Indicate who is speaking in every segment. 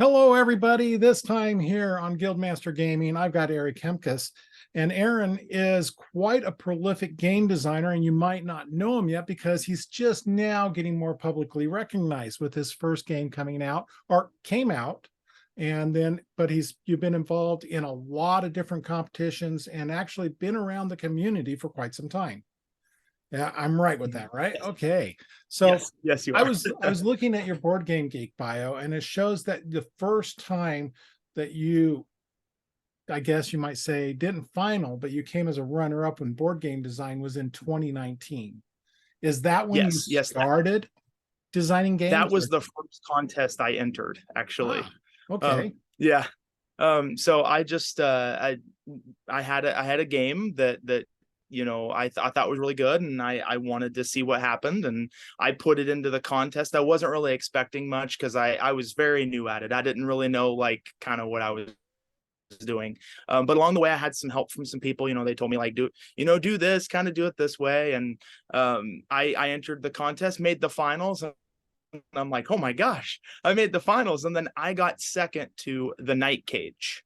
Speaker 1: Hello, everybody. This time here on Guildmaster Gaming, I've got Aaron Kempkes. And Aaron is quite a prolific game designer, and you might not know him yet because he's just now getting more publicly recognized with his first game coming out, or came out. And then, but you've been involved in a lot of different competitions and actually been around the community for quite some time. Yeah, I'm right with that, right? Okay. So
Speaker 2: Yes, you
Speaker 1: I
Speaker 2: are.
Speaker 1: was looking at your Board Game Geek bio, and it shows that the first time that you, I guess you might say, didn't final, but you came as a runner-up when board game design was in 2019. Is that when you
Speaker 2: Yes,
Speaker 1: started designing
Speaker 2: that
Speaker 1: games?
Speaker 2: was the first contest I entered, actually.
Speaker 1: Ah, okay.
Speaker 2: Yeah. So I just I had a game that I thought was really good, and I wanted to see what happened, and I put it into the contest. I wasn't really expecting much because I was very new at it. I didn't really know like kind of what I was doing. But along the way, I had some help from some people. They told me like, do this, kind of do it this way. And I entered the contest, made the finals. And I'm like, oh my gosh, I made the finals. And then I got second to the Night Cage.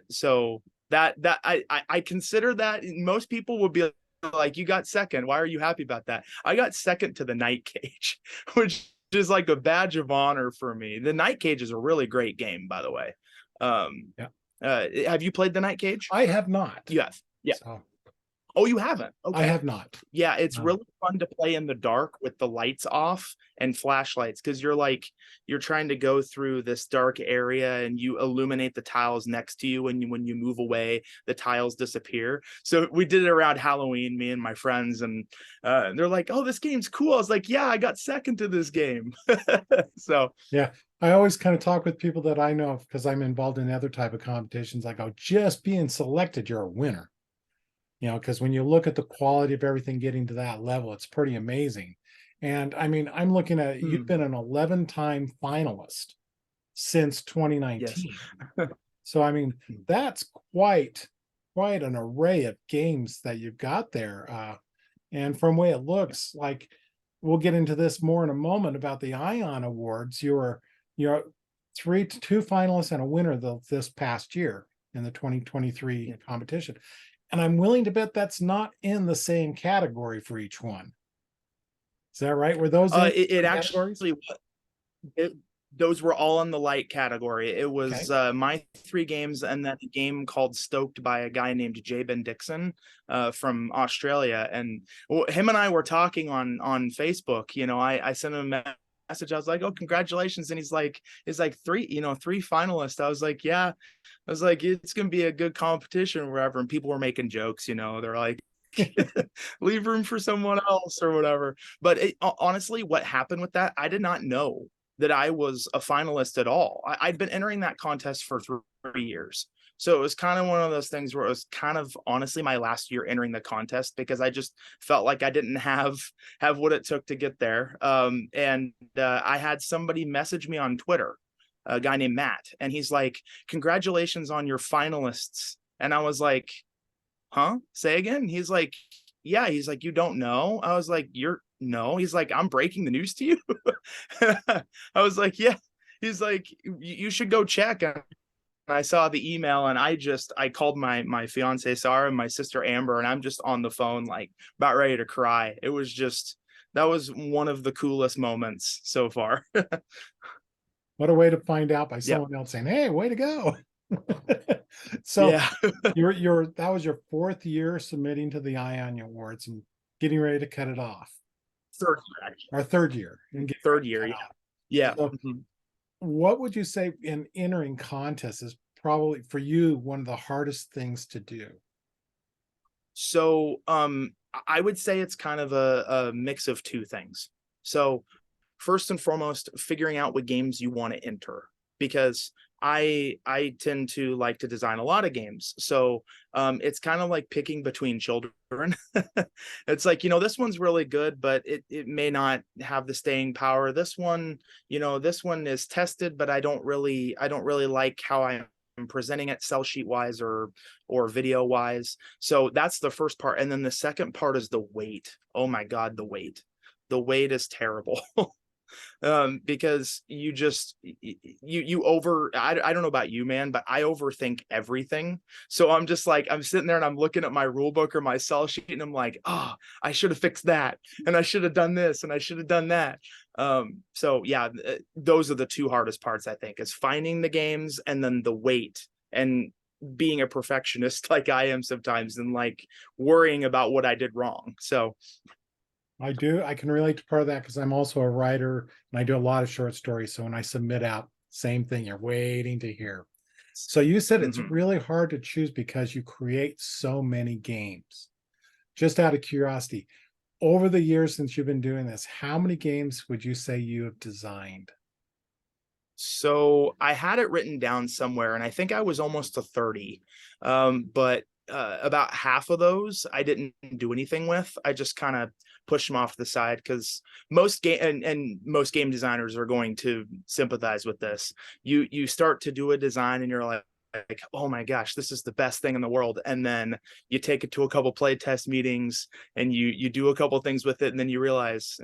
Speaker 2: So that I consider that most people would be like, you got second. Why are you happy about that? I got second to the Night Cage, which is like a badge of honor for me. The Night Cage is a really great game, by the way.
Speaker 1: Yeah.
Speaker 2: Have you played the Night Cage?
Speaker 1: I have not.
Speaker 2: You have. Yeah.
Speaker 1: So
Speaker 2: Oh, you haven't?
Speaker 1: I
Speaker 2: Okay.
Speaker 1: have not.
Speaker 2: Yeah, it's really fun to play in the dark with the lights off and flashlights because you're trying to go through this dark area and you illuminate the tiles next to you, and when you move away, the tiles disappear. So we did it around Halloween, me and my friends, and they're like, "Oh, this game's cool." I was like, "Yeah, I got second to this game." So
Speaker 1: Yeah, I always kind of talk with people that I know because I'm involved in other type of competitions. I go, just being selected, you're a winner. Because when you look at the quality of everything getting to that level, it's pretty amazing. And I mean, I'm looking at you've been an 11-time finalist since
Speaker 2: yes.
Speaker 1: 2019. So I mean, that's quite an array of games that you've got there. And from the way it looks, like we'll get into this more in a moment about the Ion Awards. You're two finalists and a winner this past year in the 2023 competition. And I'm willing to bet that's not in the same category for each one. Is that right? Were those in
Speaker 2: It
Speaker 1: categories?
Speaker 2: actually it, those were all in the light category. It
Speaker 1: Okay.
Speaker 2: was my three games, and then a game called Stoked by a guy named Jabin Dixon from Australia. And him and I were talking on Facebook. I sent him a message. I was like, "Oh, congratulations!" And he's like three finalists. I was like, "Yeah." I was like, "It's gonna be a good competition, or whatever." And people were making jokes. They're like, leave room for someone else or whatever. But honestly, what happened with that, I did not know that I was a finalist at all. I'd been entering that contest for 3 years. So it was kind of one of those things where it was kind of honestly my last year entering the contest because I just felt like I didn't have what it took to get there. And I had somebody message me on Twitter, a guy named Matt, and he's like, "Congratulations on your finalists." And I was like, "Huh? Say again?" He's like, "Yeah." He's like, "You don't know?" I was like, "You're no." He's like, "I'm breaking the news to you." I was like, "Yeah." He's like, "You should go check." And I saw the email, and I called my fiance Sarah and my sister Amber, and I'm just on the phone like about ready to cry. That was one of the coolest moments so far.
Speaker 1: What a way to find out by
Speaker 2: Yep.
Speaker 1: someone else saying, "Hey, way to go." So
Speaker 2: Yeah.
Speaker 1: that was your fourth year submitting to the Ion Awards and getting ready to cut it off.
Speaker 2: Third year, actually.
Speaker 1: Our third year and getting ready
Speaker 2: Third
Speaker 1: to
Speaker 2: year,
Speaker 1: cut
Speaker 2: yeah.
Speaker 1: off.
Speaker 2: Yeah.
Speaker 1: So what would you say in entering contests is probably for you one of the hardest things to do?
Speaker 2: So I would say it's kind of a mix of two things. So first and foremost, figuring out what games you want to enter, because I tend to like to design a lot of games. So it's kind of like picking between children. It's like, this one's really good, but it may not have the staying power. This one is tested, but I don't really like how I'm presenting it cell sheet wise or video wise. So that's the first part. And then the second part is the weight. Oh my God, the weight. The weight is terrible. Because I don't know about you, man, but I overthink everything. So I'm just like, I'm sitting there and I'm looking at my rule book or my sell sheet and I'm like, oh, I should have fixed that, and I should have done this, and I should have done that. So yeah, those are the two hardest parts, I think, is finding the games and then the weight, and being a perfectionist like I am sometimes, and like worrying about what I did wrong. So
Speaker 1: I do. I can relate to part of that because I'm also a writer and I do a lot of short stories. So when I submit out, same thing, you're waiting to hear. So you said it's
Speaker 2: mhm.
Speaker 1: really hard to choose because you create so many games. Just out of curiosity, over the years since you've been doing this, how many games would you say you have designed?
Speaker 2: So I had it written down somewhere, and I think I was almost to 30. But about half of those I didn't do anything with. I just kind of pushed them off to the side, because most game and most game designers are going to sympathize with this. You start to do a design and you're like, oh my gosh, this is the best thing in the world. And then you take it to a couple play test meetings and you do a couple things with it, and then you realize,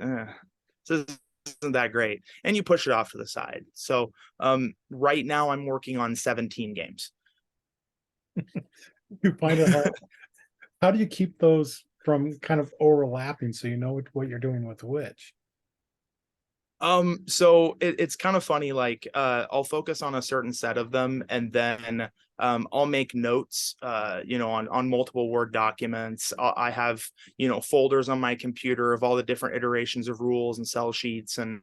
Speaker 2: this isn't that great, and you push it off to the side. So right now I'm working on 17 games.
Speaker 1: You find it hard. How do you keep those from kind of overlapping so you know what you're doing with which?
Speaker 2: So it's kind of funny, like I'll focus on a certain set of them, and then I'll make notes, on multiple Word documents. I have, folders on my computer of all the different iterations of rules and sell sheets, and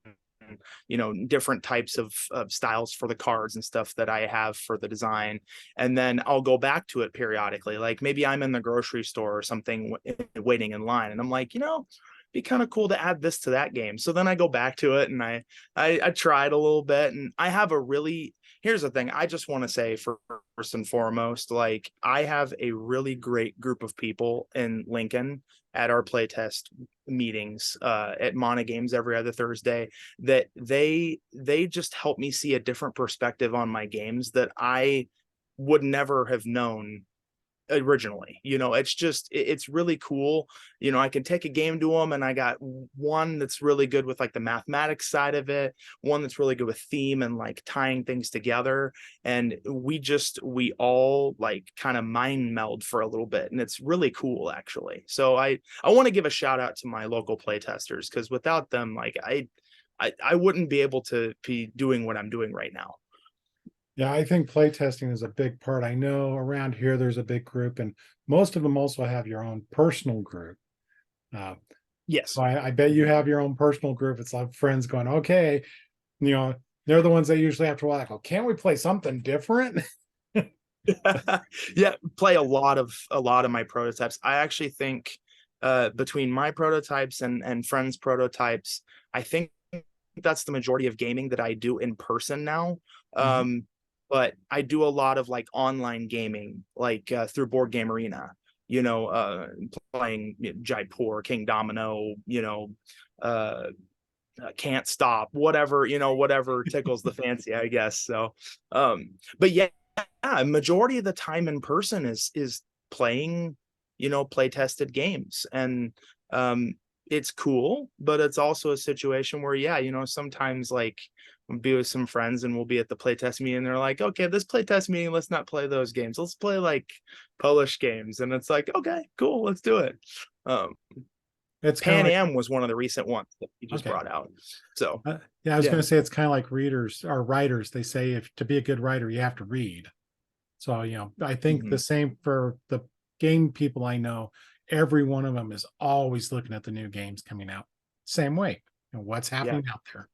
Speaker 2: different types of styles for the cards and stuff that I have for the design. And then I'll go back to it periodically. Like maybe I'm in the grocery store or something, waiting in line, and I'm like, be kind of cool to add this to that game. So then I go back to it and I tried a little bit, and I have a really, here's the thing. I just want to say, first and foremost, like I have a really great group of people in Lincoln at our playtest meetings at Mana Games every other Thursday, that they just help me see a different perspective on my games that I would never have known originally. It's really cool. I can take a game to them, and I got one that's really good with like the mathematics side of it, one that's really good with theme and like tying things together, and we all like kind of mind meld for a little bit, and it's really cool actually. So I want to give a shout out to my local playtesters, because without them, like I wouldn't be able to be doing what I'm doing right now.
Speaker 1: Yeah, I think playtesting is a big part. I know around here there's a big group, and most of them also have your own personal group. Uh,
Speaker 2: Yes.
Speaker 1: so I bet you
Speaker 2: Mhm.
Speaker 1: have your own personal group. It's like friends going, okay, you know, they're the ones that usually have to like, oh, can't we play something different?
Speaker 2: Yeah, play a lot of my prototypes. I actually think between my prototypes and friends prototypes, I think that's the majority of gaming that I do in person now.
Speaker 1: Mhm.
Speaker 2: But I do a lot of like online gaming, like through Board Game Arena, playing Jaipur, King Domino, uh can't stop, whatever tickles the fancy, I guess. So but yeah, majority of the time in person is playing, play tested games. And it's cool, but it's also a situation where, yeah, sometimes like I'll be with some friends and we'll be at the playtest meeting, and they're like, okay, this playtest meeting, let's not play those games, let's play like Polish games. And it's like, okay, cool, let's do it. um
Speaker 1: It's kind of
Speaker 2: Pan
Speaker 1: like,
Speaker 2: Am was one of the recent ones that you just
Speaker 1: okay.
Speaker 2: brought out. So
Speaker 1: Yeah, I was
Speaker 2: yeah.
Speaker 1: going to say it's kind of like readers or writers. They say if to be a good writer, you have to read. So, I think the
Speaker 2: Mhm.
Speaker 1: same for the game people I know. Every one of them is always looking at the new games coming out. Same way, what's
Speaker 2: Yeah.
Speaker 1: happening out there.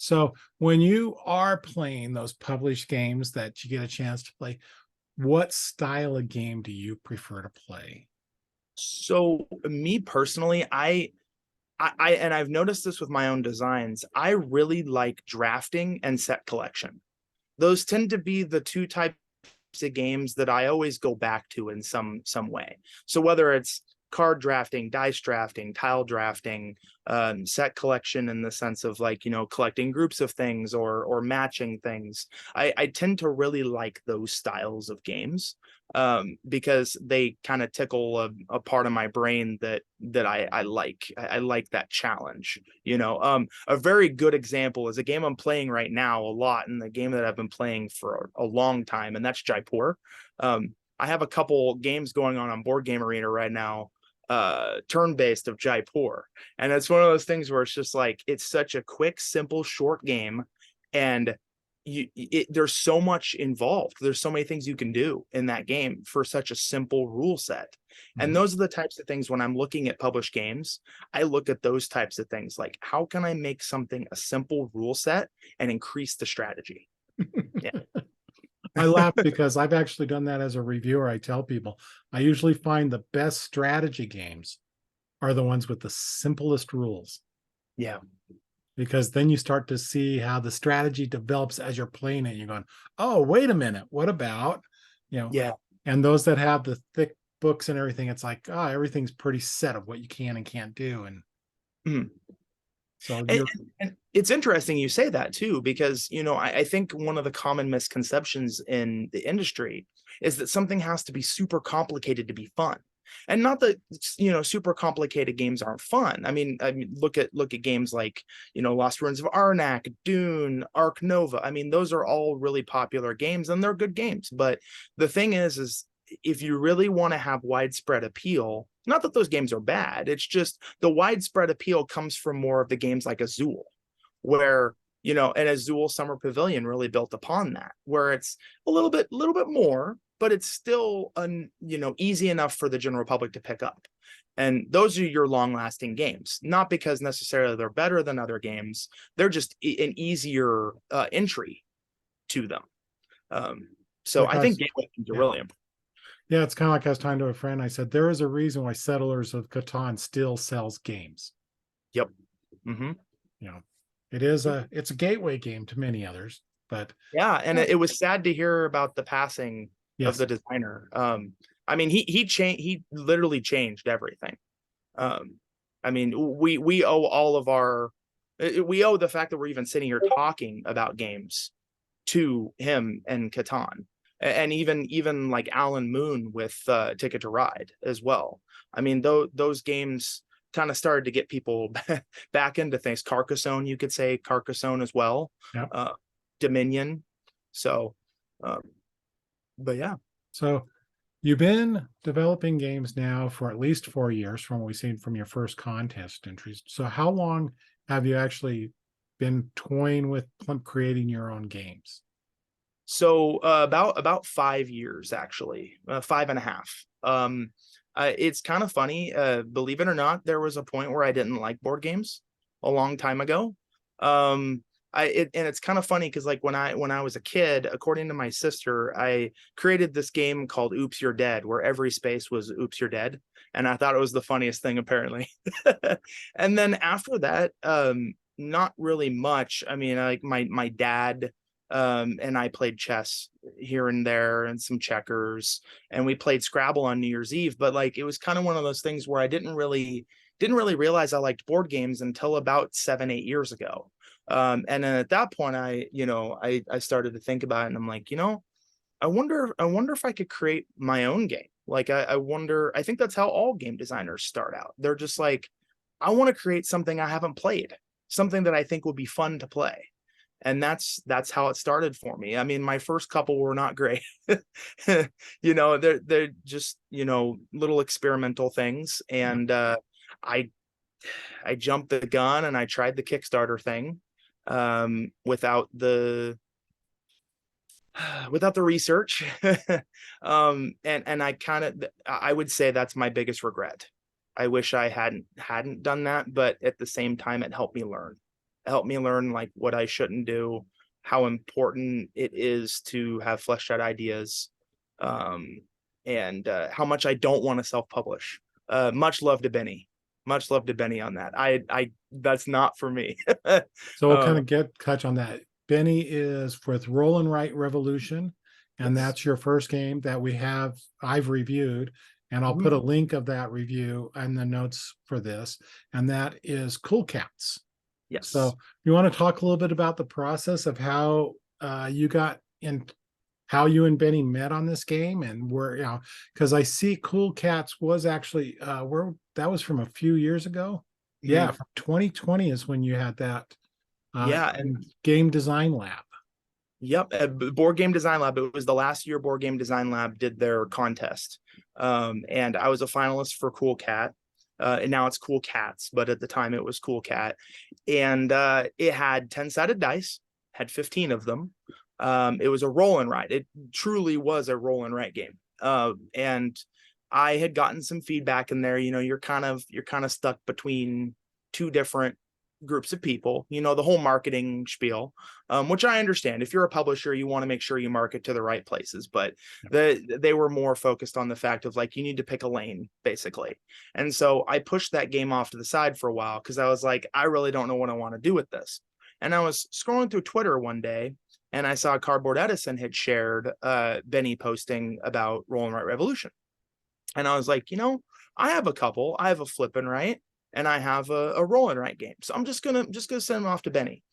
Speaker 1: So, when you are playing those published games that you get a chance to play, what style of game do you prefer to play?
Speaker 2: So me personally, and I've noticed this with my own designs, I really like drafting and set collection. Those tend to be the two types of games that I always go back to in some way. So whether it's card drafting, dice drafting, tile drafting, set collection in the sense of like, you know, collecting groups of things or matching things. I tend to really like those styles of games because they kind of tickle a part of my brain that I like. I like that challenge. You know, a very good example is a game I'm playing right now a lot, and the game that I've been playing for a long time, and that's Jaipur. I have a couple games going on Board Game Arena right now, turn-based of Jaipur, and it's one of those things where it's just like it's such a quick, simple, short game, and there's so much involved. There's so many things you can do in that game for such a simple rule set. And those are the types of things when I'm looking at published games, I look at those types of things like how can I make something a simple rule set and increase the strategy? Yeah.
Speaker 1: I laugh because I've actually done that as a reviewer. I tell people I usually find the best strategy games are the ones with the simplest rules.
Speaker 2: Yeah.
Speaker 1: Because then you start to see how the strategy develops as you're playing it. You're going, oh, wait a minute. What about, you know,
Speaker 2: Yeah.
Speaker 1: and those that have the thick books and everything, it's like, oh, everything's pretty set of what you can and can't do. And so
Speaker 2: and it's interesting you say that too, because, you know, I think one of the common misconceptions in the industry is that something has to be super complicated to be fun. And not that, you know, super complicated games aren't fun. I mean, look at games like, you know, Lost Ruins of Arnak, Dune, Ark Nova. I mean, those are all really popular games and they're good games. But the thing is if you really want to have widespread appeal, not that those games are bad, it's just the widespread appeal comes from more of the games like Azul, where, you know, and Azul Summer Pavilion really built upon that, where it's a little bit more, but it's still you know, easy enough for the general public to pick up. And those are your long-lasting games, not because necessarily they're better than other games. They're just an easier entry to them. So I think gateway games are really important.
Speaker 1: Yeah, it's kind of like I was talking to a friend. I said, there is a reason why Settlers of Catan still sells games.
Speaker 2: Yep.
Speaker 1: You know, it's a gateway game to many others, but
Speaker 2: yeah. And it was sad to hear about the passing of the designer. I mean, he literally changed everything. I mean, we owe all of we owe the fact that we're even sitting here talking about games to him and Catan. And even like Alan Moon with Ticket to Ride as well. I mean, those games kind of started to get people back into things. Carcassonne, you could say Carcassonne as well.
Speaker 1: Yeah.
Speaker 2: Dominion. So, but yeah.
Speaker 1: So you've been developing games now for at least 4 years from what we've seen from your first contest entries. So how long have you actually been toying with creating your own games?
Speaker 2: So about 5 years, actually, 5.5. It's kind of funny. Believe it or not, there was a point where I didn't like board games a long time ago. And it's kind of funny because like when I was a kid, according to my sister, I created this game called Oops, You're Dead, where every space was Oops, You're Dead. And I thought it was the funniest thing, apparently. And then after that, not really much. I mean, like my dad and I played chess here and there and some checkers, and we played Scrabble on New Year's Eve. But like it was kind of one of those things where I didn't really realize I liked board games until about 7-8 years ago. And then at that point, I started to think about it, and I'm like, you know, I wonder if I could create my own game. Like I wonder, I think that's how all game designers start out. They're just like, I want to create something I haven't played, something that I think would be fun to play. And that's how it started for me. I mean, my first couple were not great. You know, they're just, you know, little experimental things. And I jumped the gun and I tried the Kickstarter thing without the research. And I would say that's my biggest regret. I wish I hadn't done that, but at the same time, it helped me learn. Help me learn like what I shouldn't do, how important it is to have fleshed out ideas, and how much I don't want to self-publish. Much love to Benny. Much love to Benny on that. I that's not for me.
Speaker 1: So we'll kind of touch on that. Benny is with Roll and Write Revolution, and that's your first game that I've reviewed. and I'll
Speaker 2: Mhm.
Speaker 1: put a link of that review and the notes for this, and that is Cool Cats.
Speaker 2: Yes.
Speaker 1: So you want to talk a little bit about the process of how you got in, how you and Benny met on this game, and where, you know, because I see Cool Cats was actually where that was from a few years ago. Yeah,
Speaker 2: Mhm.
Speaker 1: from 2020 is when you had that
Speaker 2: Yeah, and
Speaker 1: in Game Design Lab.
Speaker 2: yep, Board Game Design Lab. It was the last year Board Game Design Lab did their contest, and I was a finalist for Cool Cat, and now it's Cool Cats, but at the time it was Cool Cat, and it had 10-sided dice, had 15 of them. It was a roll and write. It truly was a roll and write game, and I had gotten some feedback in there. You know, you're kind of stuck between two different groups of people, you know, the whole marketing spiel, which I understand. If you're a publisher, you want to make sure you market to the right places, but they were more focused on the fact of like, you need to pick a lane, basically. And so I pushed that game off to the side for a while because I was like, I really don't know what I want to do with this. And I was scrolling through Twitter one day and I saw Cardboard Edison had shared Benny posting about Roll and Write Revolution. And I was like, you know, I have a couple. I have a flip and write, and I have a roll and write game. So I'm just gonna send them off to Benny.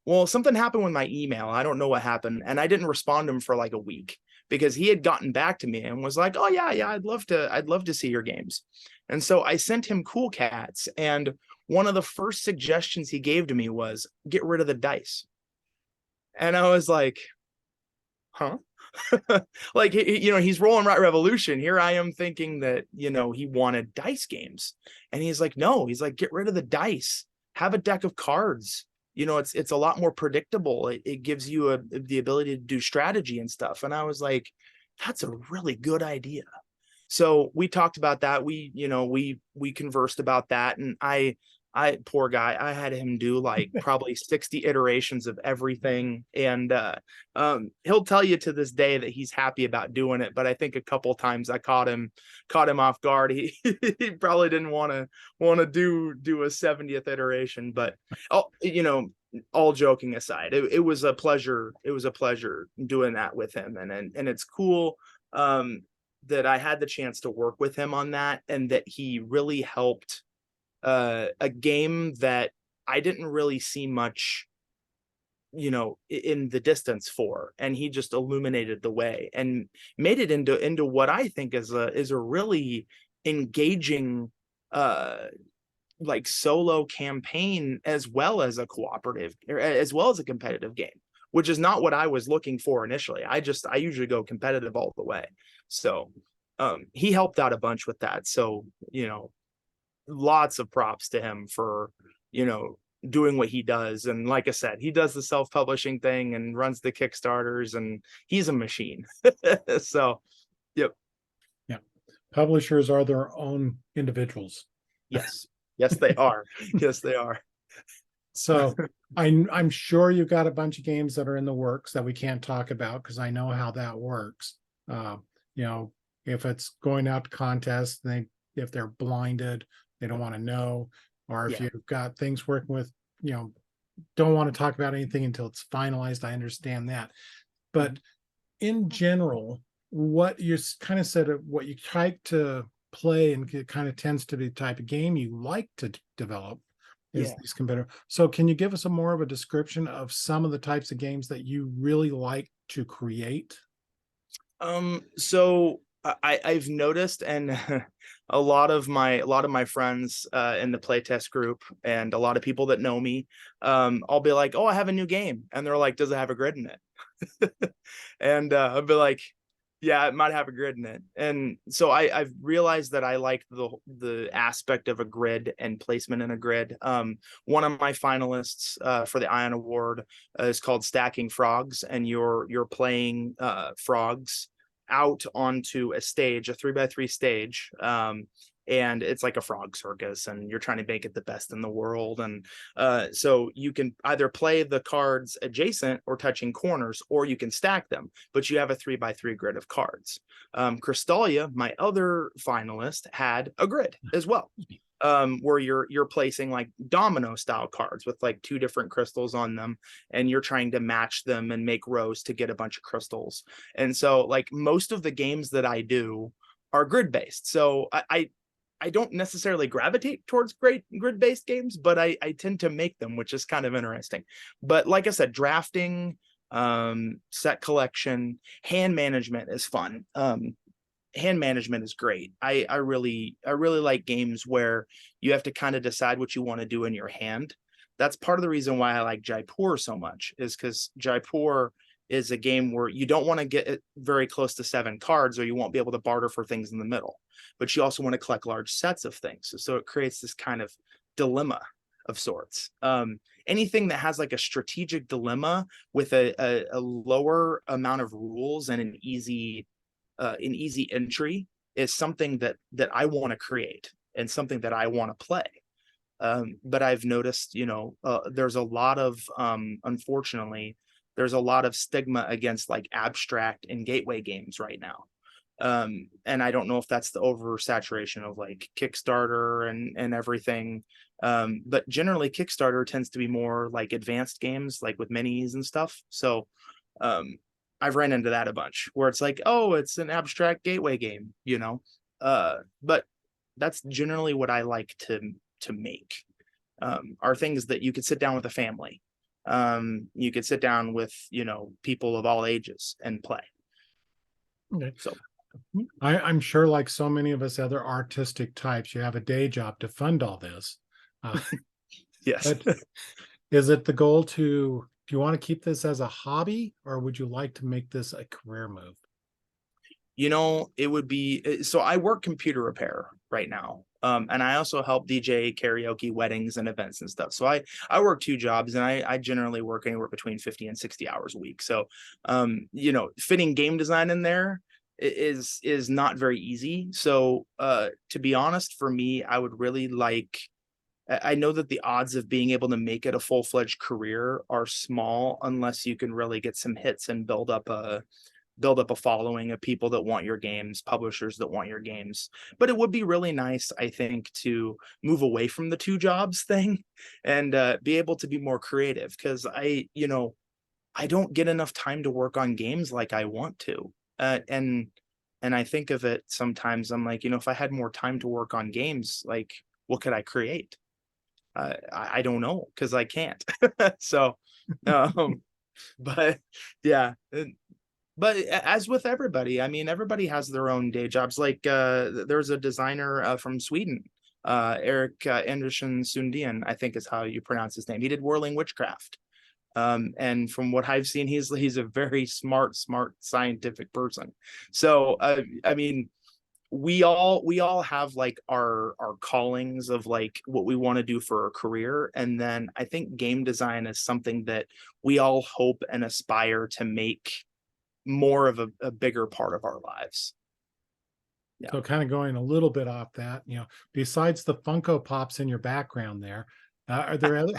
Speaker 2: Well, something happened with my email. I don't know what happened, and I didn't respond to him for like a week because he had gotten back to me and was like, "Oh yeah, yeah, I'd love to see your games." And so I sent him Cool Cats, and one of the first suggestions he gave to me was get rid of the dice. And I was like, huh? Like, you know, he's rolling right revolution. Here I am thinking that, you know, he wanted dice games. And he's like, no, he's like, get rid of the dice, have a deck of cards. You know, it's a lot more predictable. It gives you the ability to do strategy and stuff. And I was like, that's a really good idea. So we talked about that. We, you know, we conversed about that. And I poor guy, I had him do like probably 60 iterations of everything. And he'll tell you to this day that he's happy about doing it, but I think a couple times I caught him off guard. He probably didn't want to do a 70th iteration. But oh, you know, all joking aside, it was a pleasure. It was a pleasure doing that with him. And it's cool that I had the chance to work with him on that, and that he really helped a game that I didn't really see much, you know, in the distance for, and he just illuminated the way and made it into what I think is a really engaging like solo campaign, as well as a cooperative, or as well as a competitive game, which is not what I was looking for initially. I usually go competitive all the way. So he helped out a bunch with that. So, you know, lots of props to him for, you know, doing what he does. And like I said, he does the self-publishing thing and runs the Kickstarters, and he's a machine. So, yep.
Speaker 1: Yeah, publishers are their own individuals.
Speaker 2: Yes. Yes, they are. Yes, they are.
Speaker 1: So I'm sure you've got a bunch of games that are in the works that we can't talk about because I know how that works. You know, if it's going out to contests, if they're blinded, they don't want to know, or if
Speaker 2: Yeah.
Speaker 1: you've got things working with, you know, don't want to talk about anything until it's finalized. I understand that. But in general, what you kind of said, what you type to play, and it kind of tends to be the type of game you like to develop is
Speaker 2: Yeah.
Speaker 1: these competitive. So can you give us a more of a description of some of the types of games that you really like to create?
Speaker 2: So I've noticed, and a lot of my friends in the playtest group, and a lot of people that know me, I'll be like, oh, I have a new game, and they're like, does it have a grid in it? And I'll be like, yeah, it might have a grid in it. And so I've realized that I like the aspect of a grid and placement in a grid. One of my finalists for the Ion Award is called Stacking Frogs, and you're playing frogs out onto a stage, a 3x3 stage. And it's like a frog circus, and you're trying to make it the best in the world. And so you can either play the cards adjacent or touching corners, or you can stack them, but you have a 3x3 grid of cards. Crystalia, my other finalist, had a grid as well, where you're placing like domino style cards with like two different crystals on them, and you're trying to match them and make rows to get a bunch of crystals. And so like most of the games that I do are grid based. So I don't necessarily gravitate towards great grid based games, but I tend to make them, which is kind of interesting. But like I said, drafting, set collection, hand management is fun. Hand management is great. I really like games where you have to kind of decide what you want to do in your hand. That's part of the reason why I like Jaipur so much, is because Jaipur is a game where you don't want to get it very close to 7 cards, or you won't be able to barter for things in the middle. But you also want to collect large sets of things. So it creates this kind of dilemma of sorts. Anything that has like a strategic dilemma with a lower amount of rules and an easy entry is something that I want to create and something that I want to play. But I've noticed, there's a lot of, unfortunately, there's a lot of stigma against like abstract and gateway games right now. And I don't know if that's the oversaturation of like Kickstarter and everything. But generally Kickstarter tends to be more like advanced games, like with minis and stuff. So I've ran into that a bunch, where it's like, oh, it's an abstract gateway game, but that's generally what I like to make, are things that you could sit down with a family. You could sit down with, people of all ages and play.
Speaker 1: Okay.
Speaker 2: So
Speaker 1: I'm sure, like so many of us other artistic types, you have a day job to fund all this.
Speaker 2: yes.
Speaker 1: But is it the goal do you want to keep this as a hobby, or would you like to make this a career move?
Speaker 2: It would be, so I work computer repair right now. And I also help DJ karaoke weddings and events and stuff. So I work 2 jobs, and I generally work anywhere between 50 and 60 hours a week. So, fitting game design in there is not very easy. So, to be honest, for me, I would really like, I know that the odds of being able to make it a full-fledged career are small, unless you can really get some hits and build up a following of people that want your games, publishers that want your games. But it would be really nice, I think, to move away from the 2 jobs thing and be able to be more creative, because I don't get enough time to work on games like I want to. And I think of it sometimes, I'm like, if I had more time to work on games, like, what could I create? I don't know, because I can't. So, but yeah. But as with everybody, I mean, everybody has their own day jobs. Like there's a designer from Sweden, Eric Andersson Sundin, I think is how you pronounce his name. He did Whirling Witchcraft. And from what I've seen, he's a very smart scientific person. So I mean, we all have like our callings of like what we want to do for a career. And then I think game design is something that we all hope and aspire to make more of a bigger part of our lives.
Speaker 1: Yeah. So kind of going a little bit off that, besides the Funko Pops in your background there, are there other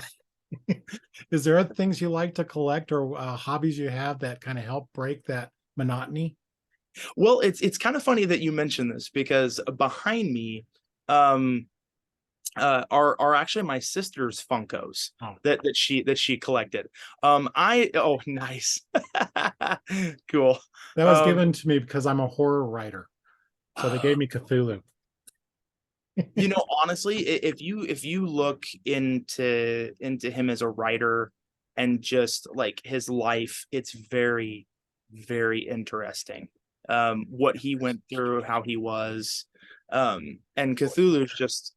Speaker 1: is there other things you like to collect, or hobbies you have that kind of help break that monotony?
Speaker 2: Well, it's kind of funny that you mentioned this, because behind me are actually my sister's Funkos that she collected. Oh, nice. Cool.
Speaker 1: That was given to me because I'm a horror writer. So they gave me Cthulhu.
Speaker 2: Honestly, if you look into him as a writer and just like his life, it's very, very interesting. What he went through, how he was, and Cthulhu's just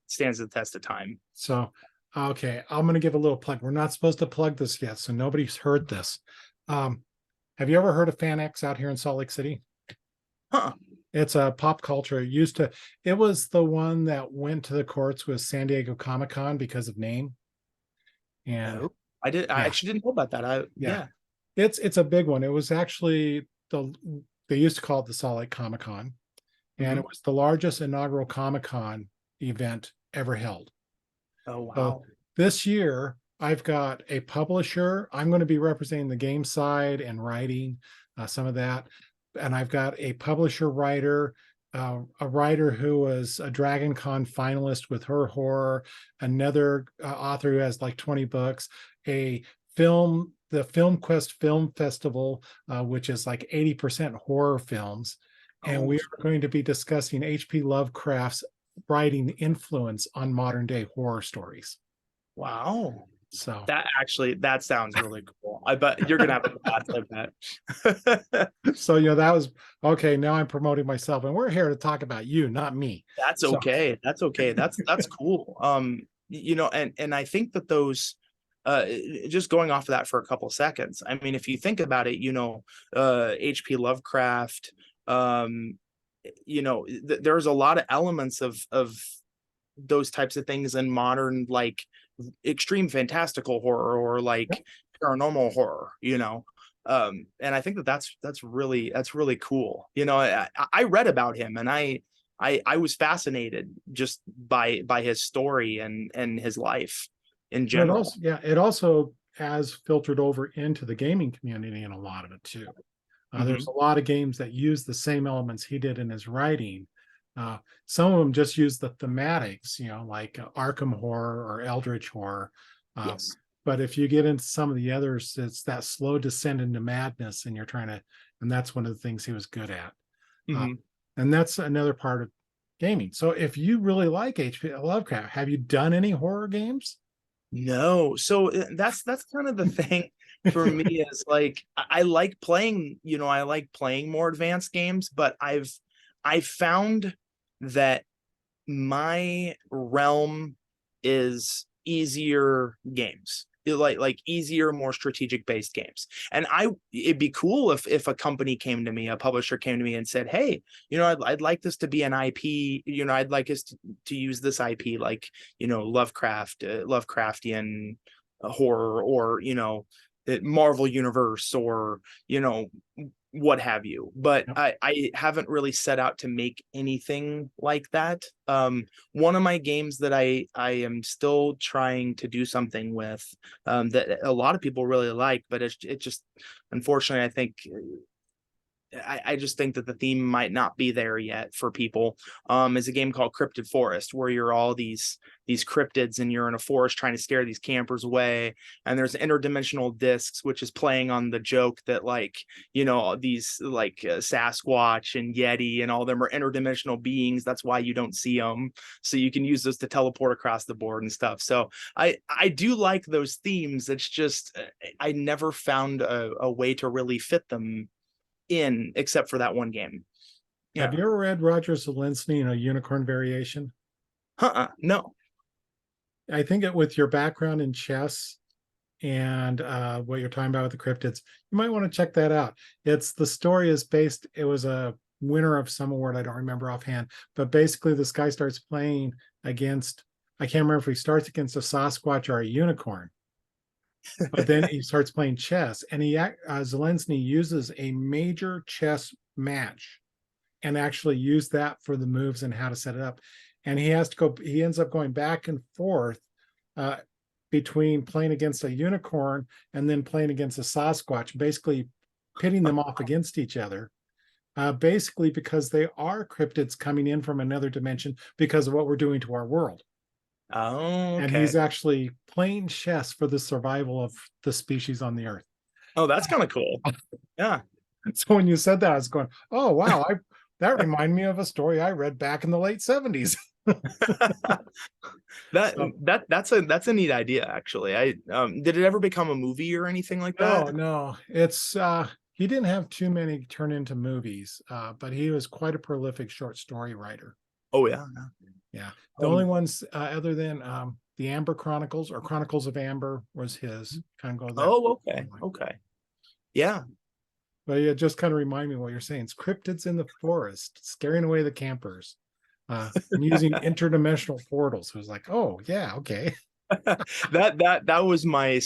Speaker 2: stands the test of time.
Speaker 1: So, okay, I'm going to give a little plug. We're not supposed to plug this yet, so nobody's heard this. Have you ever heard of FanX out here in Salt Lake City?
Speaker 2: Huh.
Speaker 1: It's a pop culture. It was the one that went to the courts with San Diego Comic-Con because of name. And
Speaker 2: I actually didn't know about that. Yeah.
Speaker 1: It's a big one. It was actually they used to call it the Salt Lake Comic-Con. And it was the largest inaugural Comic-Con event ever held.
Speaker 2: Oh, wow.
Speaker 1: So this year, I've got a publisher. I'm going to be representing the game side and writing some of that. And I've got a publisher writer, a writer who was a Dragon Con finalist with her horror, another author who has like 20 books, the Film Quest Film Festival, which is like 80% horror films. and
Speaker 2: Oh,
Speaker 1: we are going to be discussing H.P. Lovecraft's writing influence on modern day horror stories.
Speaker 2: wow.
Speaker 1: So,
Speaker 2: That sounds really cool. I bet you're gonna have a blast, I bet.
Speaker 1: so that was okay. Now I'm promoting myself, and we're here to talk about you, not me.
Speaker 2: That's
Speaker 1: So,
Speaker 2: okay. That's okay. That's cool. And I think that those just going off of that for a couple seconds. I mean, if you think about it, HP Lovecraft, um, there's a lot of elements of those types of things in modern like extreme fantastical horror or
Speaker 1: yeah,
Speaker 2: like paranormal horror. And I think that's really cool. I read about him, and I was fascinated just by his story and his life in
Speaker 1: but it also,
Speaker 2: general.
Speaker 1: yeah, it also has filtered over into the gaming community in a lot of it too. There's
Speaker 2: Hmm.
Speaker 1: a lot of games that use the same elements he did in his writing. Uh, some of them just use the thematics, like Arkham horror or Eldritch horror. Uh,
Speaker 2: Yes.
Speaker 1: but if you get into some of the others, it's that slow descent into madness, and and that's one of the things he was good at. Uh,
Speaker 2: Hmm.
Speaker 1: and that's another part of gaming. So if you really like H.P. Lovecraft, have you done any horror games?
Speaker 2: No. So that's kind of the thing for me is like I like playing, I like playing more advanced games, but I've found that my realm is easier games. Like easier, more strategic based games. And it'd be cool if a company came to me, a publisher came to me and said, "Hey, I'd like this to be an IP. I'd like us to use this IP, like Lovecraftian horror, or Marvel universe, or what have you." But
Speaker 1: Yep.
Speaker 2: I haven't really set out to make anything like that. One of my games that I am still trying to do something with, that a lot of people really like, but it just, unfortunately, I think I just think that the theme might not be there yet for people. Is a game called Cryptid Forest, where you're all these cryptids, and you're in a forest trying to scare these campers away. And there's interdimensional discs, which is playing on the joke that like these like Sasquatch and Yeti and all of them are interdimensional beings. That's why you don't see them. So you can use those to teleport across the board and stuff. So I do like those themes. It's just I never found a way to really fit them in, except for that one game.
Speaker 1: Have
Speaker 2: Yeah.
Speaker 1: you ever read Roger Zelensky in a Unicorn Variation?
Speaker 2: No.
Speaker 1: I think with your background in chess and what you're talking about with the cryptids, you might want to check that out. The story is based, it was a winner of some award, I don't remember offhand, but basically this guy starts playing against, I can't remember if he starts against a Sasquatch or a unicorn, but then he starts playing chess, and Zelensky uses a major chess match and actually use that for the moves and how to set it up. And he ends up going back and forth uh, between playing against a unicorn and then playing against a Sasquatch, basically pitting them off against each other. Basically, because they are cryptids coming in from another dimension because of what we're doing to our world.
Speaker 2: Oh,
Speaker 1: And
Speaker 2: okay.
Speaker 1: he's actually playing chess for the survival of the species on the earth.
Speaker 2: Oh, that's kind of cool. Yeah.
Speaker 1: So when you said that, I was going, "Oh wow, that reminded me of a story I read back in the late '70s."
Speaker 2: that
Speaker 1: So
Speaker 2: that's a neat idea, actually. I did it ever become a movie or anything like that?
Speaker 1: no, it's he didn't have too many turn into movies, but he was quite a prolific short story writer.
Speaker 2: Oh yeah.
Speaker 1: Yeah, the only
Speaker 2: Um,
Speaker 1: ones other than the Amber Chronicles or Chronicles of Amber was his kind of go that.
Speaker 2: oh, okay. Okay. Yeah.
Speaker 1: But yeah, just kind of remind me what you're saying. It's cryptids in the forest, scaring away the campers, and using interdimensional portals. It was like, oh yeah, okay.
Speaker 2: That was my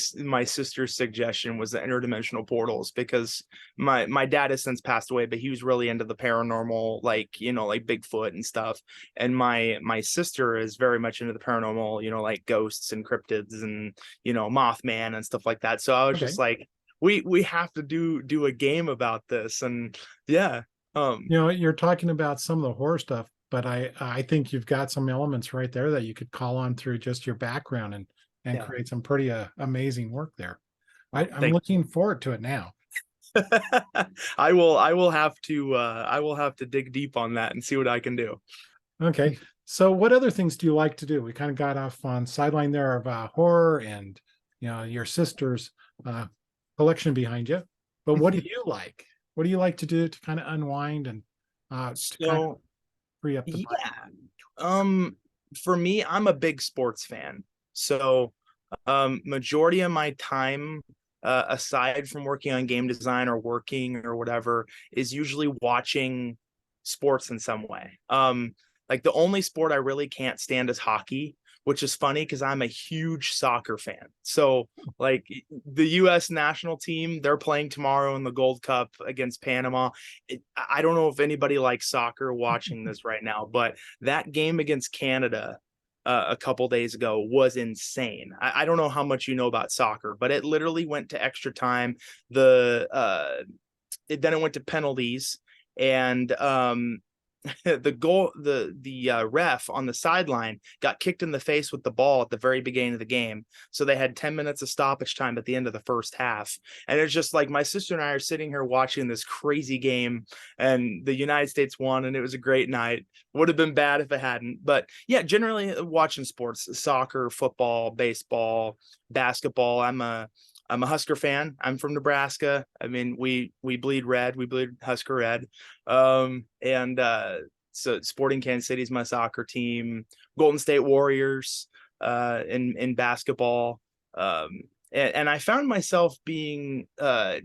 Speaker 2: sister's suggestion, was the interdimensional portals, because my dad has since passed away, but he was really into the paranormal, like like Bigfoot and stuff. And my sister is very much into the paranormal, like ghosts and cryptids and Mothman and stuff like that. So I was
Speaker 1: Okay.
Speaker 2: just like, we have to do a game about this. And yeah.
Speaker 1: You're talking about some of the horror stuff, but I think you've got some elements right there that you could call on through just your background and
Speaker 2: Yeah.
Speaker 1: create some pretty amazing work there. I'm
Speaker 2: Thank
Speaker 1: looking forward to it now.
Speaker 2: I will have to dig deep on that and see what I can do.
Speaker 1: Okay. So what other things do you like to do? We kind of got off on sideline there of horror and your sister's uh, collection behind you. But what do you like? What do you like to do to kind of unwind and to kind of
Speaker 2: So
Speaker 1: free up the
Speaker 2: yeah,
Speaker 1: mind?
Speaker 2: for me, I'm a big sports fan. So majority of my time, aside from working on game design or working or whatever, is usually watching sports in some way. Like the only sport I really can't stand is hockey, which is funny because I'm a huge soccer fan. So like the US national team, they're playing tomorrow in the Gold Cup against Panama. I don't know if anybody likes soccer watching this right now, but that game against Canada a couple days ago was insane. I don't know how much you know about soccer, but it literally went to extra time. Then it went to penalties, and the ref on the sideline got kicked in the face with the ball at the very beginning of the game. So they had 10 minutes of stoppage time at the end of the first half. And it's just like my sister and I are sitting here watching this crazy game, and the United States won, and it was a great night. Would have been bad if it hadn't. But yeah, generally watching sports, soccer, football, baseball, basketball. I'm a Husker fan. I'm from Nebraska. I mean, we bleed red. We bleed Husker red. And so Sporting Kansas City is my soccer team. Golden State Warriors in basketball. And I found myself being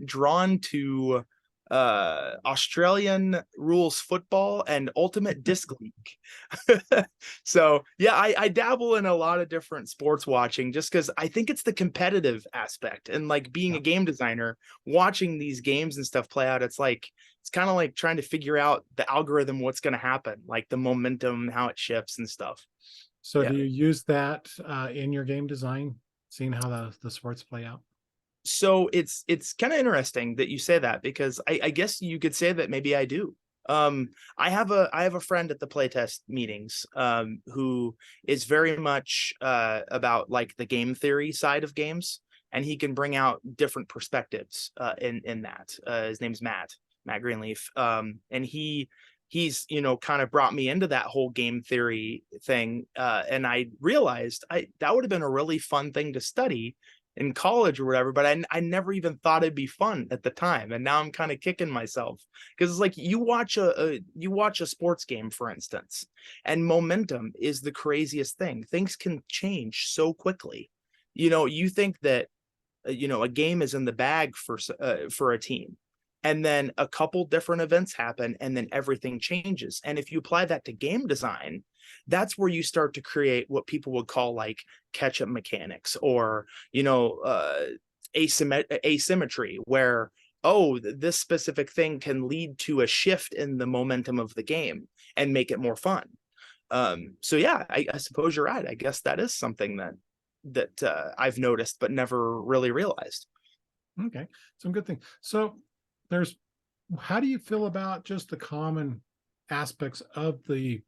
Speaker 2: drawn to Australian rules football and ultimate disc league. So yeah, I dabble in a lot of different sports watching just because I think it's the competitive aspect, and like being a game designer, watching these games and stuff play out, it's kind of like trying to figure out the algorithm, what's going to happen, like the momentum, how it shifts and stuff.
Speaker 1: So
Speaker 2: Yeah.
Speaker 1: do you use that in your game design, seeing how the sports play out?
Speaker 2: So it's kind of interesting that you say that, because I guess you could say that maybe I do. I have a friend at the playtest meetings who is very much about like the game theory side of games, and he can bring out different perspectives in that. His name's Matt Greenleaf, and he's kind of brought me into that whole game theory thing, and I realized that would have been a really fun thing to study in college or whatever, but I never even thought it'd be fun at the time, and now I'm kind of kicking myself because it's like you watch a sports game, for instance, and momentum is the craziest thing. Things can change so quickly. You think that a game is in the bag for a team, and then a couple different events happen, and then everything changes. And if you apply that to game design, that's where you start to create what people would call like catch-up mechanics, or asymmetry, where this specific thing can lead to a shift in the momentum of the game and make it more fun. So yeah, I suppose you're right. I guess that is something that I've noticed but never really realized.
Speaker 1: Okay, some good things. So there's, how do you feel about just the common aspects of the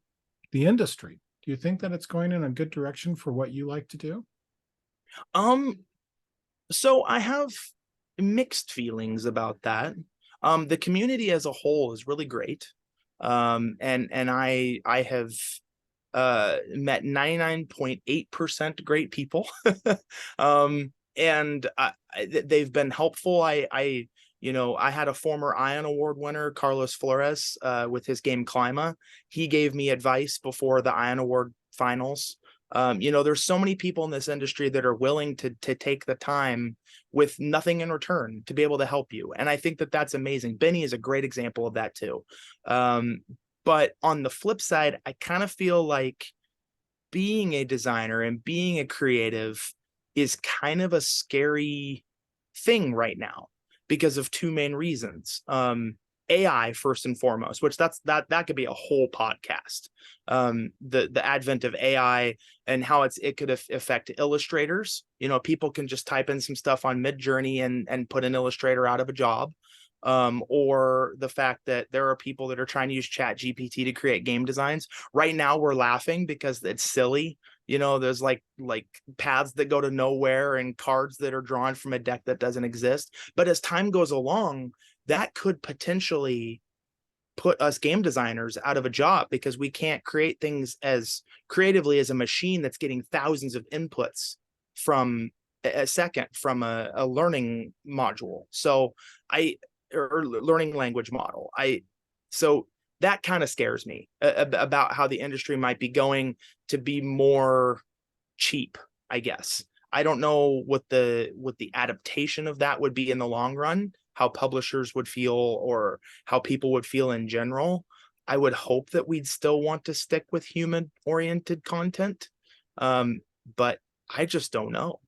Speaker 1: industry? Do you think that it's going in a good direction for what you like to do?
Speaker 2: Um, so I have mixed feelings about that. The community as a whole is really great. And I have met 99.8% great people. And they've been helpful. I had a former Ion Award winner, Carlos Flores, with his game Clima. He gave me advice before the Ion Award finals. There's so many people in this industry that are willing to take the time with nothing in return to be able to help you. And I think that that's amazing. Benny is a great example of that too. But on the flip side, I kind of feel like being a designer and being a creative is kind of a scary thing right now because of two main reasons. AI first and foremost, which that could be a whole podcast. The advent of AI and how it could affect illustrators. People can just type in some stuff on Midjourney and put an illustrator out of a job. Or the fact that there are people that are trying to use Chat GPT to create game designs. Right now, we're laughing because it's silly. There's like paths that go to nowhere and cards that are drawn from a deck that doesn't exist. But as time goes along, that could potentially put us game designers out of a job, because we can't create things as creatively as a machine that's getting thousands of inputs from a second from a learning module. Or learning language model. So that kind of scares me about how the industry might be going to be more cheap, I guess. I don't know what the adaptation of that would be in the long run, how publishers would feel or how people would feel in general. I would hope that we'd still want to stick with human oriented content. But I just don't know.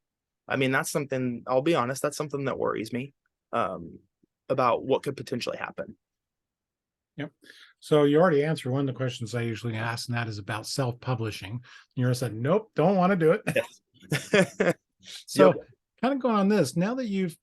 Speaker 2: I mean, that's something, I'll be honest, that's something that worries me about what could potentially happen.
Speaker 1: Yep. So you already answered one of the questions I usually ask, and that is about self-publishing. You said, nope, don't want to do it.
Speaker 2: Yes.
Speaker 1: So
Speaker 2: Yep.
Speaker 1: kind of going on this, now that you've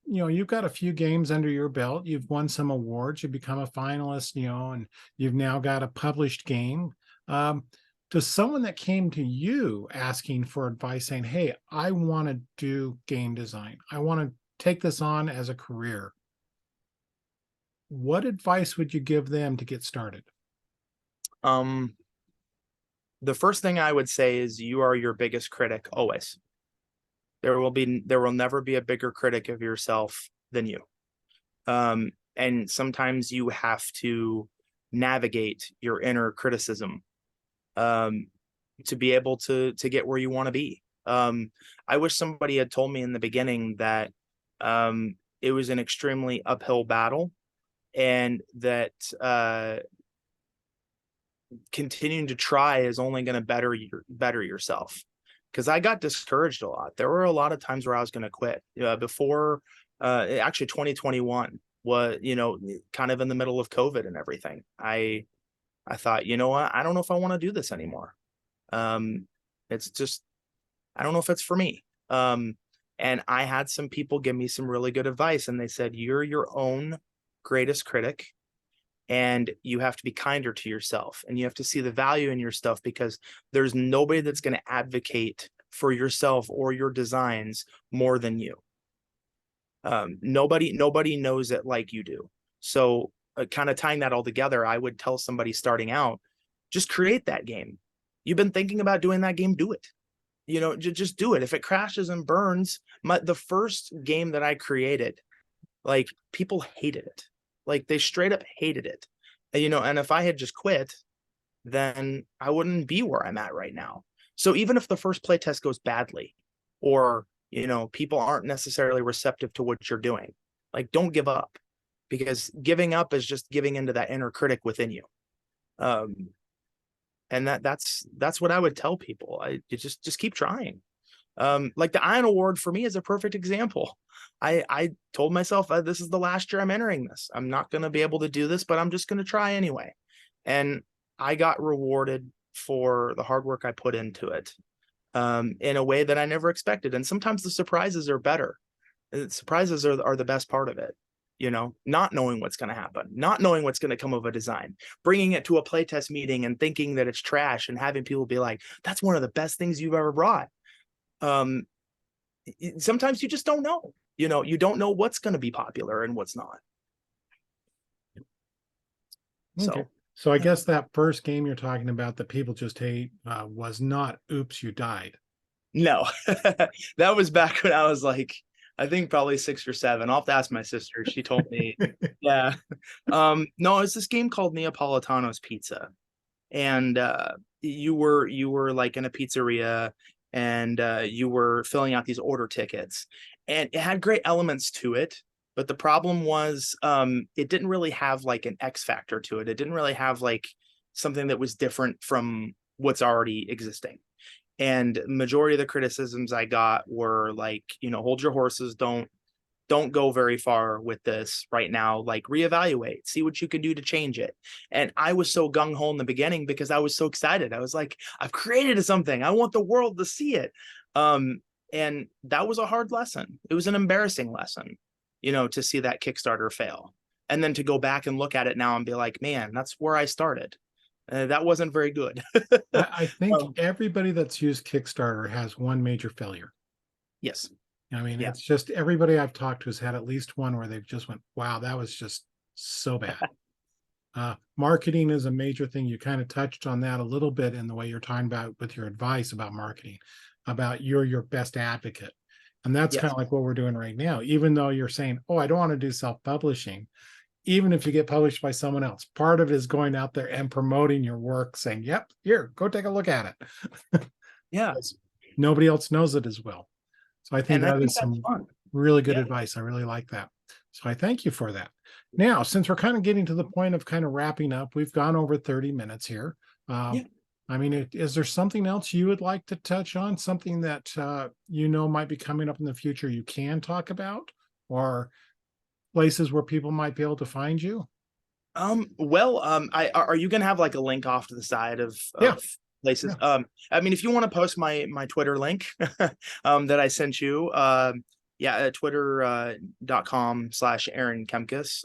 Speaker 1: got a few games under your belt, you've won some awards, you've become a finalist, and you've now got a published game. To someone that came to you asking for advice, saying, hey, I want to do game design, I want to take this on as a career, what advice would you give them to get started?
Speaker 2: The first thing I would say is you are your biggest critic always. There will never be a bigger critic of yourself than you. And sometimes you have to navigate your inner criticism to be able to get where you want to be. I wish somebody had told me in the beginning that it was an extremely uphill battle, and that continuing to try is only going to better yourself. Because I got discouraged a lot. There were a lot of times where I was going to quit. Before actually 2021 was, kind of in the middle of COVID and everything. I thought, you know what, I don't know if I want to do this anymore. It's just, I don't know if it's for me. And I had some people give me some really good advice, and they said, you're your own greatest critic, and you have to be kinder to yourself, and you have to see the value in your stuff, because there's nobody that's going to advocate for yourself or your designs more than you. Nobody knows it like you do. So kind of tying that all together, I would tell somebody starting out, just create that game. You've been thinking about doing that game, do it. Just do it. If it crashes and burns, the first game that I created, like, people hated it. Like, they straight up hated it. And if I had just quit, then I wouldn't be where I'm at right now. So even if the first playtest goes badly, or, people aren't necessarily receptive to what you're doing, like, don't give up, because giving up is just giving into that inner critic within you. And that's what I would tell people. You just keep trying. Like the Iron Award for me is a perfect example. I told myself, this is the last year I'm entering this. I'm not going to be able to do this, but I'm just going to try anyway. And I got rewarded for the hard work I put into it in a way that I never expected. And sometimes the surprises are better. Surprises are the best part of it. Not knowing what's going to happen, not knowing what's going to come of a design, bringing it to a playtest meeting and thinking that it's trash, and having people be like, that's one of the best things you've ever brought. Sometimes you just don't know. You don't know what's going to be popular and what's not.
Speaker 1: Okay. So I guess that first game you're talking about that people just hate was not Oops, You Died.
Speaker 2: No, that was back when I was like, I think probably 6 or 7. I'll have to ask my sister. She told me. Yeah. No, it's this game called Neapolitano's Pizza. And you were like in a pizzeria, and you were filling out these order tickets, and it had great elements to it. But the problem was it didn't really have like an X factor to it. It didn't really have like something that was different from what's already existing. And majority of the criticisms I got were like, hold your horses, don't go very far with this right now, like reevaluate, see what you can do to change it. And I was so gung-ho in the beginning because I was so excited. I was like, I've created something, I want the world to see it. And that was a hard lesson. It was an embarrassing lesson, to see that Kickstarter fail, and then to go back and look at it now and be like, man, that's where I started. That wasn't very good.
Speaker 1: I think
Speaker 2: Um,
Speaker 1: everybody that's used Kickstarter has one major failure.
Speaker 2: yes.
Speaker 1: I mean,
Speaker 2: Yeah.
Speaker 1: it's just everybody I've talked to has had at least one where they've just went, wow, that was just so bad. Marketing is a major thing. You kind of touched on that a little bit in the way you're talking about with your advice about marketing, about you're your best advocate. And that's kind
Speaker 2: Yes.
Speaker 1: of like what we're doing right now. Even though you're saying, oh, I don't want to do self-publishing, even if you get published by someone else, part of it is going out there and promoting your work, saying, yep, here, go take a look at it.
Speaker 2: Yeah.
Speaker 1: Because nobody else knows it as well. So I think
Speaker 2: And I
Speaker 1: that
Speaker 2: think
Speaker 1: is
Speaker 2: that's
Speaker 1: some
Speaker 2: fun.
Speaker 1: really good
Speaker 2: Yeah.
Speaker 1: advice. I really like that. So I thank you for that. Now, since we're kind of getting to the point of kind of wrapping up, we've gone over 30 minutes here.
Speaker 2: Yeah.
Speaker 1: I mean, is there something else you would like to touch on? Something that might be coming up in the future you can talk about, or places where people might be able to find you?
Speaker 2: Well, are you gonna have like a link off to the side
Speaker 1: Yeah,
Speaker 2: of places?
Speaker 1: yeah.
Speaker 2: I mean, if you want to post my Twitter link, that I sent you, yeah, twitter.com/ Aaron Kempkes.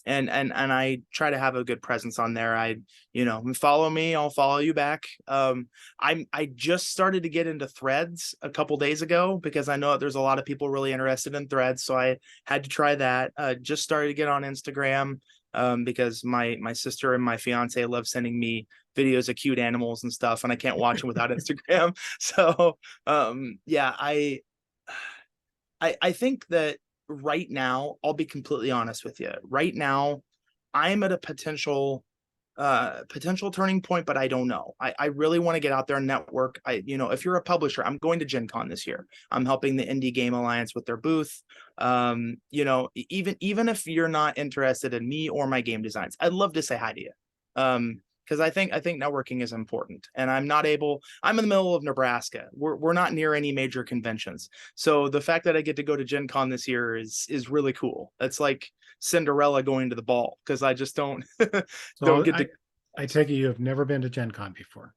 Speaker 2: And I try to have a good presence on there. Follow me, I'll follow you back. I just started to get into threads a couple days ago because I know that there's a lot of people really interested in threads, so I had to try that. Just started to get on Instagram, because my sister and my fiance love sending me videos of cute animals and stuff, and I can't watch them without Instagram. So yeah, I think that right now, I'll be completely honest with you. Right now, I'm at a potential turning point, but I don't know. I really want to get out there and network. If you're a publisher, I'm going to Gen Con this year. I'm helping the Indie Game Alliance with their booth. Even if you're not interested in me or my game designs, I'd love to say hi to you. Because I think networking is important, and I'm in the middle of Nebraska. We're not near any major conventions, so the fact that I get to go to Gen Con this year is really cool. It's like Cinderella going to the ball, because I just don't don't
Speaker 1: So
Speaker 2: get to.
Speaker 1: I take it you have never been to Gen Con before.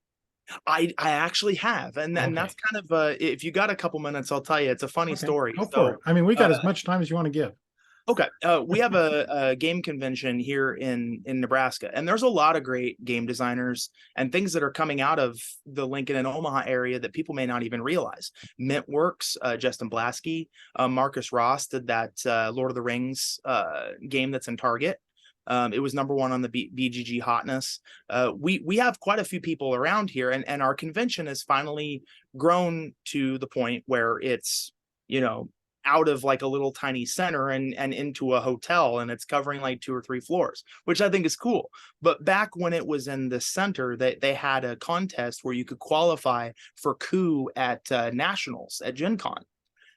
Speaker 2: I actually have, and
Speaker 1: Okay.
Speaker 2: that's kind of, if you got a couple minutes, I'll tell you. It's a funny
Speaker 1: Okay.
Speaker 2: story.
Speaker 1: Go for it.
Speaker 2: So
Speaker 1: I mean, we
Speaker 2: uh,
Speaker 1: got as much time as you want to give.
Speaker 2: okay, we have a game convention here in Nebraska, and there's a lot of great game designers and things that are coming out of the Lincoln and Omaha area that people may not even realize. Mintworks, Justin Blasky, Marcus Ross did that Lord of the Rings game that's in Target. It was #1 on the BGG hotness. We have quite a few people around here, and our convention has finally grown to the point where it's, you know, out of like a little tiny center and into a hotel, and it's covering like 2 or 3 floors, which I think is cool. But back when it was in the center, they had a contest where you could qualify for coup at nationals at Gen Con.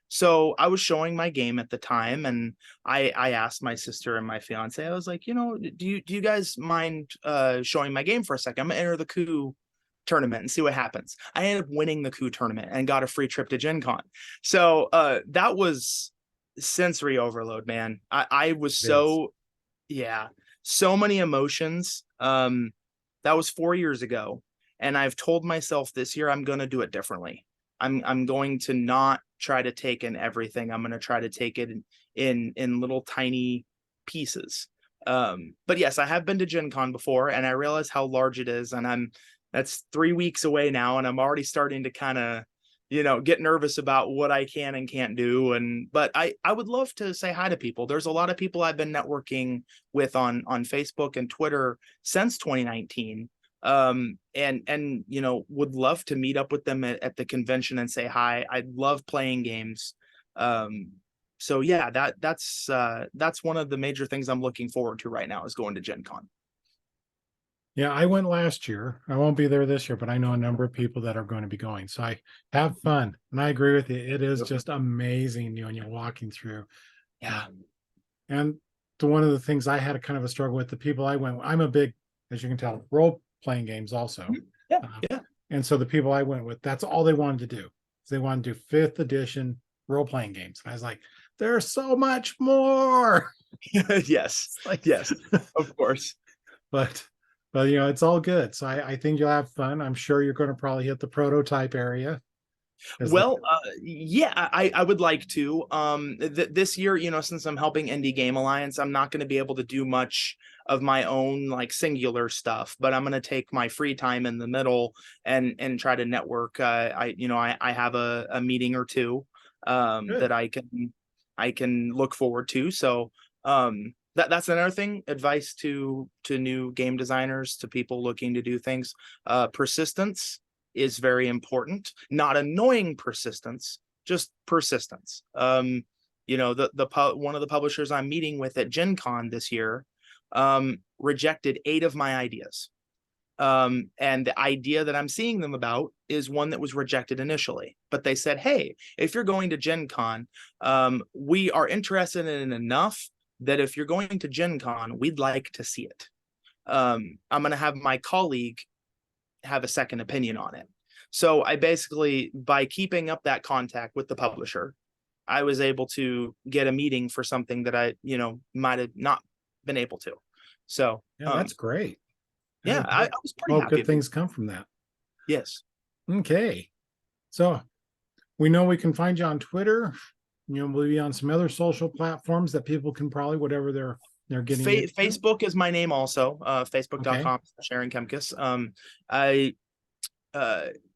Speaker 2: So I was showing my game at the time, and I asked my sister and my fiance, I was like, do you guys mind showing my game for a second? I'm gonna enter the coup tournament and see what happens. I ended up winning the coup tournament and got a free trip to Gen Con. So that was sensory overload, man. I was
Speaker 1: It is.
Speaker 2: so, yeah, so many emotions. That was 4 years ago, and I've told myself this year I'm gonna do it differently. I'm going to not try to take in everything. I'm going to try to take it in little tiny pieces. But yes, I have been to Gen Con before, and I realize how large it is, and that's 3 weeks away now, and I'm already starting to kind of, get nervous about what I can and can't do. But I would love to say hi to people. There's a lot of people I've been networking with on Facebook and Twitter since 2019. And would love to meet up with them at the convention and say hi. I love playing games. So yeah, that's one of the major things I'm looking forward to right now, is going to Gen Con.
Speaker 1: Yeah, I went last year. I won't be there this year, but I know a number of people that are going to be going. So I have fun. And I agree with you. It is just amazing, when you're walking through.
Speaker 2: Yeah.
Speaker 1: And one of the things I had a kind of a struggle with, the people I went with, I'm a big, as you can tell, role playing games also.
Speaker 2: Yeah.
Speaker 1: Um,
Speaker 2: Yeah.
Speaker 1: and so the people I went with, that's all they wanted to do. They wanted to do 5th edition role playing games. And I was like, there's so much more.
Speaker 2: Yes.
Speaker 1: It's like,
Speaker 2: Yes. Of course.
Speaker 1: but it's all good. So I think you'll have fun. I'm sure you're going to probably hit the prototype area.
Speaker 2: Well, yeah, I would like to. This year, since I'm helping Indie Game Alliance, I'm not going to be able to do much of my own like singular stuff, but I'm going to take my free time in the middle and try to network. I have a meeting or two
Speaker 1: Good.
Speaker 2: that I can look forward to. So that's another thing. Advice to new game designers, to people looking to do things. Persistence is very important. Not annoying persistence, just persistence. One of the publishers I'm meeting with at Gen Con this year rejected 8 of my ideas. And the idea that I'm seeing them about is one that was rejected initially. But they said, hey, if you're going to Gen Con, we are interested in it enough that if you're going to Gen Con, we'd like to see it. I'm going to have my colleague have a second opinion on it. So I basically, by keeping up that contact with the publisher, I was able to get a meeting for something that I, might have not been able to. So
Speaker 1: Yeah, that's great.
Speaker 2: yeah, I was pretty
Speaker 1: Well,
Speaker 2: happy.
Speaker 1: good things come from that.
Speaker 2: Yes.
Speaker 1: Okay. So we know we can find you on Twitter. We'll be on some other social platforms that people can probably, whatever they're getting into.
Speaker 2: Facebook is my name also, facebook.com/Aaron Kempkes. I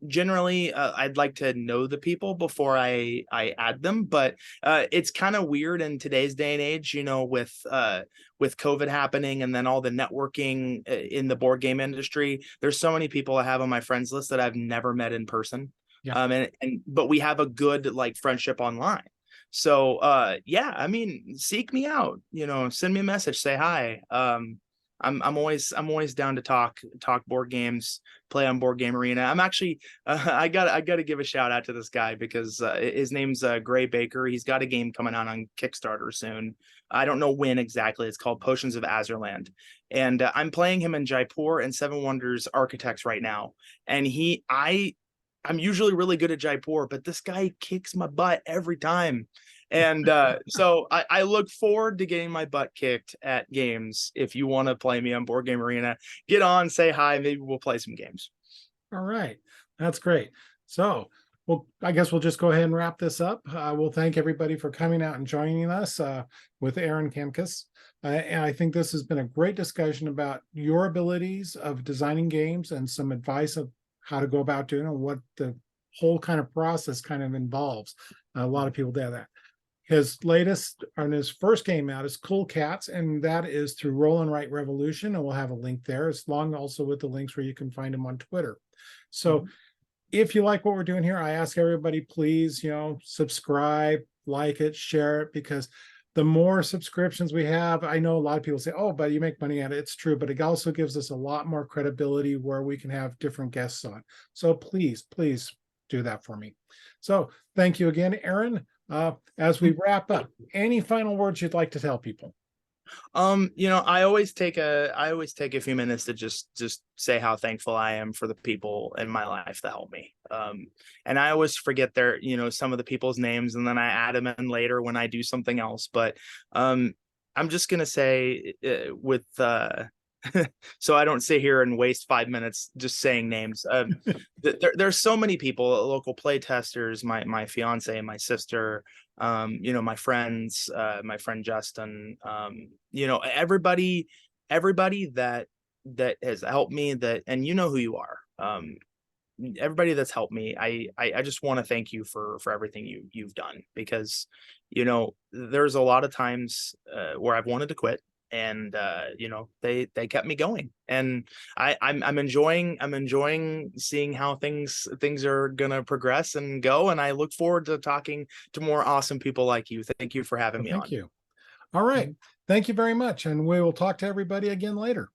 Speaker 2: generally I'd like to know the people before I add them, but it's kind of weird in today's day and age, with COVID happening and then all the networking in the board game industry. There's so many people I have on my friends list that I've never met in person.
Speaker 1: Yeah.
Speaker 2: But we have a good like friendship online. So yeah, I mean, seek me out, send me a message, say hi. I'm always down to talk board games, play on Board Game Arena. I'm actually I got to give a shout out to this guy because his name's Gray Baker. He's got a game coming out on Kickstarter soon. I don't know when exactly. It's called Potions of Azurland, and I'm playing him in Jaipur and Seven Wonders Architects right now. And I'm usually really good at Jaipur, but this guy kicks my butt every time. And so I look forward to getting my butt kicked at games. If you want to play me on Board Game Arena, get on, say hi, maybe we'll play some games.
Speaker 1: All right. That's great. So, well, I guess we'll just go ahead and wrap this up. We'll thank everybody for coming out and joining us with Aaron Kempkes. And I think this has been a great discussion about your abilities of designing games and some advice of how to go about doing it and what the whole kind of process kind of involves. A lot of people do that. His latest and his first game out is Cool Cats, and that is through Roll and Write Revolution, and we'll have a link there. It's along also with the links where you can find him on Twitter. So if you like what we're doing here, I ask everybody, please, subscribe, like it, share it, because the more subscriptions we have, I know a lot of people say, oh, but you make money at it. It's true, but it also gives us a lot more credibility where we can have different guests on. So please do that for me. So thank you again, Aaron. As we wrap up, any final words you'd like to tell people?
Speaker 2: I always take a few minutes to just say how thankful I am for the people in my life that help me. And I always forget some of the people's names, and then I add them in later when I do something else. But I'm just gonna say so I don't sit here and waste 5 minutes just saying names. There's so many people, local play testers, my fiance, my sister, my friends, my friend Justin, everybody that has helped me, and who you are. Everybody that's helped me, I just want to thank you for everything you've done, because there's a lot of times where I've wanted to quit, and they kept me going, and I'm enjoying seeing how things are gonna progress and go, and I look forward to talking to more awesome people like you. Thank you for having me on.
Speaker 1: Thank you. All right. Thank you very much, and we will talk to everybody again later.